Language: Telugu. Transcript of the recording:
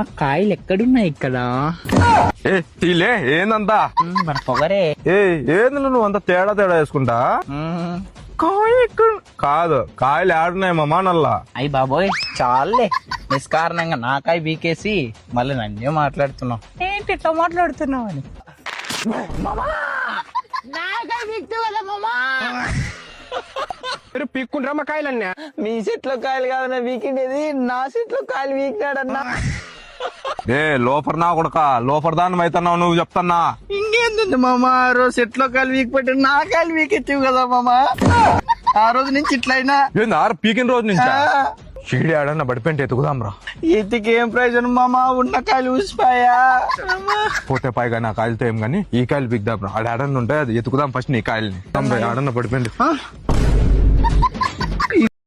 ఆ కాయలు ఎక్కడున్నాయి ఇక్కడ? ఏ తీలే ఏందంతా మన పొగరే. ఏంది నువ్వు అంత తేడా తేడా వేసుకుంటా? కాయ కాదు, కాయలు ఆడున్నాయి మామా నల్లా. అయ్యి బాబోయ్ చాలే, నిష్కారణంగా నా కాయ బీకేసి మళ్ళీ నన్నే మాట్లాడుతున్నావు. ఏంటి ఇట్లా మాట్లాడుతున్నావు అని. మీరు పీక్కుంటారమ్మా కాయలన్నా? మీ చెట్లో కాయలు కాదన్నా వీకిండేది, నా చెట్లో కాయలు వీకినాడన్నా. లోపర్ నా కొడక, లోపర్ దాన్ని అవుతున్నావు నువ్వు చెప్తున్నా. ఇంకేంది మామా, ఆ రోజు చెట్లో కాయలు వీకిపెట్టి నా కాయలు వీకెత్తివి కదా మామా. ఆ రోజు నుంచి ఇట్లయినా ఏంది ఆరు పీకిన రోజు నుంచి చీడి ఆడన్నా పడిపోయింటే ఎత్తుకుదాం రా. ఎత్తికి ఏం ప్రయోజనం మామా, ఉన్న కాయలు ఊసిపోయా. పోతే పైగా నా కాయలతో ఏం గానీ ఈ కాయలు పీకుదాం రా. ఆడ ఆడన్నా ఉంటాయి, అది ఎత్తుకుదాం ఫస్ట్ నీ కాయల్ని. ఆడన్నా పడిపోయింది.